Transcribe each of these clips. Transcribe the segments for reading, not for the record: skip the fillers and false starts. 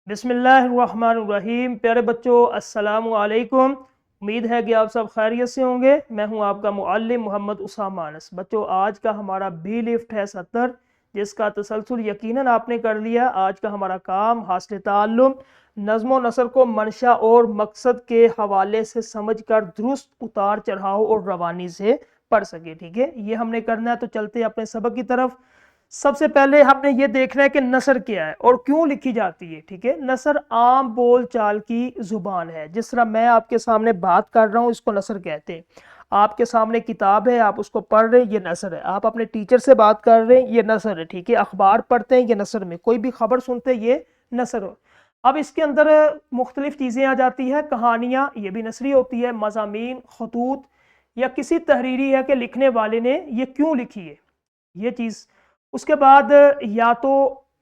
بسم اللہ الرحمن الرحیم۔ پیارے بچوں السلام علیکم۔ امید ہے کہ آپ سب خیریت سے ہوں گے۔ میں ہوں آپ کا معلم محمد اسامہ انس۔ بچوں آج کا ہمارا بی لفٹ ہے 70، جس کا تسلسل یقیناً آپ نے کر لیا۔ آج کا ہمارا کام حاصل تعلم نظم و نثر کو منشا اور مقصد کے حوالے سے سمجھ کر درست اتار چڑھاؤ اور روانی سے پڑھ سکے، ٹھیک ہے؟ یہ ہم نے کرنا ہے، تو چلتے ہیں اپنے سبق کی طرف۔ سب سے پہلے ہم نے یہ دیکھنا ہے کہ نثر کیا ہے اور کیوں لکھی جاتی ہے، ٹھیک ہے؟ نثر عام بول چال کی زبان ہے۔ جس طرح میں آپ کے سامنے بات کر رہا ہوں، اس کو نثر کہتے ہیں۔ آپ کے سامنے کتاب ہے، آپ اس کو پڑھ رہے ہیں، یہ نثر ہے۔ آپ اپنے ٹیچر سے بات کر رہے ہیں، یہ نثر ہے، ٹھیک ہے؟ اخبار پڑھتے ہیں، یہ نثر میں کوئی بھی خبر سنتے ہیں، یہ نثر ہو۔ اب اس کے اندر مختلف چیزیں آ جاتی ہیں، کہانیاں، یہ بھی نثری ہوتی ہے، مضامین، خطوط، یا کسی تحریری ہے کہ لکھنے والے نے یہ کیوں لکھی ہے، یہ چیز۔ اس کے بعد یا تو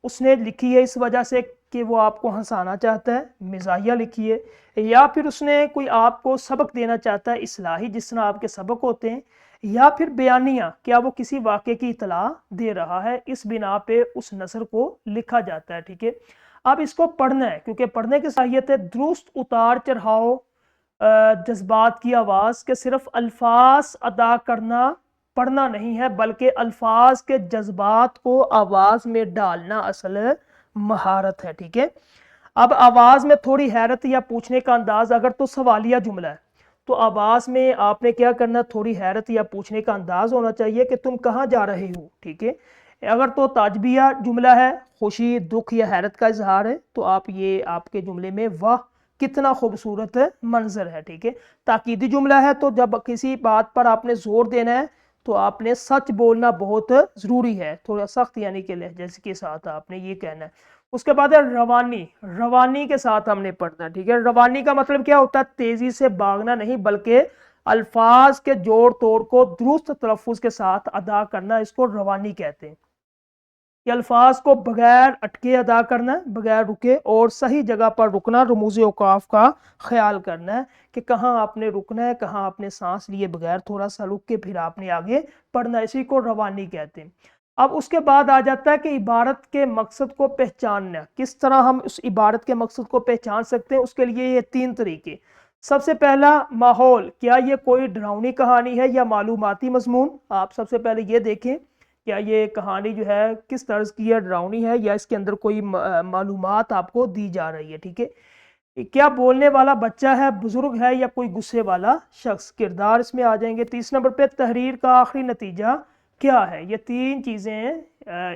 اس نے لکھی ہے اس وجہ سے کہ وہ آپ کو ہنسانا چاہتا ہے، مزاحیہ لکھی ہے، یا پھر اس نے کوئی آپ کو سبق دینا چاہتا ہے اصلاحی، جس طرح آپ کے سبق ہوتے ہیں، یا پھر بیانیہ، کیا وہ کسی واقعے کی اطلاع دے رہا ہے، اس بنا پہ اس نثر کو لکھا جاتا ہے، ٹھیک ہے؟ اب اس کو پڑھنا ہے، کیونکہ پڑھنے کی صلاحیت ہے درست اتار چڑھاؤ جذبات کی آواز کے صرف الفاظ ادا کرنا پڑھنا نہیں ہے، بلکہ الفاظ کے جذبات کو آواز میں ڈالنا اصل مہارت ہے، ٹھیک ہے؟ اب آواز میں تھوڑی حیرت یا پوچھنے کا انداز، اگر تو سوالیہ جملہ ہے تو آواز میں آپ نے کیا کرنا، تھوڑی حیرت یا پوچھنے کا انداز ہونا چاہیے کہ تم کہاں جا رہے ہو، ٹھیک ہے؟ اگر تو تعجبیہ جملہ ہے، خوشی، دکھ یا حیرت کا اظہار ہے، تو آپ کے جملے میں واہ کتنا خوبصورت منظر ہے، ٹھیک ہے؟ تاکیدی جملہ ہے تو جب کسی بات پر آپ نے زور دینا ہے تو آپ نے سچ بولنا بہت ضروری ہے، تھوڑا سخت یعنی کہ لہجے کے ساتھ آپ نے یہ کہنا ہے۔ اس کے بعد ہے روانی کے ساتھ ہم نے پڑھنا، ٹھیک ہے؟ روانی کا مطلب کیا ہوتا ہے؟ تیزی سے بھاگنا نہیں، بلکہ الفاظ کے جوڑ توڑ کو درست تلفظ کے ساتھ ادا کرنا، اس کو روانی کہتے ہیں۔ کہ الفاظ کو بغیر اٹکے ادا کرنا ہے، بغیر رکے، اور صحیح جگہ پر رکنا، رموز اوقاف کا خیال کرنا ہے کہ کہاں آپ نے رکنا ہے، کہاں آپ نے سانس لیے بغیر تھوڑا سا رک کے پھر آپ نے آگے پڑھنا ہے، اسی کو روانی کہتے ہیں۔ اب اس کے بعد آ جاتا ہے کہ عبارت کے مقصد کو پہچاننا، کس طرح ہم اس عبارت کے مقصد کو پہچان سکتے ہیں؟ اس کے لیے یہ 3 طریقے۔ سب سے پہلا ماحول، کیا یہ کوئی ڈراؤنی کہانی ہے یا معلوماتی مضمون؟ آپ سب سے پہلے یہ دیکھیں کیا یہ کہانی جو ہے کس طرز کی ہے، ڈراؤنی ہے یا اس کے اندر کوئی معلومات آپ کو دی جا رہی ہے، ٹھیک ہے؟ کیا بولنے والا بچہ ہے، بزرگ ہے یا کوئی غصے والا شخص؟ کردار اس میں آ جائیں گے۔ 30 نمبر پہ تحریر کا آخری نتیجہ کیا ہے؟ یہ 3 چیزیں ہیں،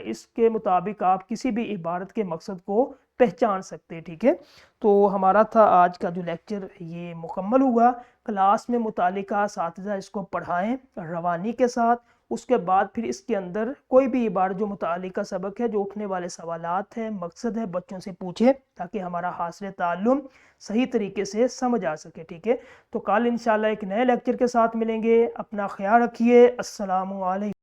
اس کے مطابق آپ کسی بھی عبارت کے مقصد کو پہچان سکتے ہیں، ٹھیک ہے؟ تو ہمارا تھا آج کا جو لیکچر یہ مکمل ہوا۔ کلاس میں متعلقہ اساتذہ اس کو پڑھائیں روانی کے ساتھ۔ اس کے بعد پھر اس کے اندر کوئی بھی عبارت جو متعلقہ سبق ہے، جو اٹھنے والے سوالات ہیں، مقصد ہے، بچوں سے پوچھیں تاکہ ہمارا حاصل تعلم صحیح طریقے سے سمجھ آ سکے، ٹھیک ہے؟ تو کل انشاءاللہ ایک نئے لیکچر کے ساتھ ملیں گے۔ اپنا خیال رکھیے۔ السلام علیکم۔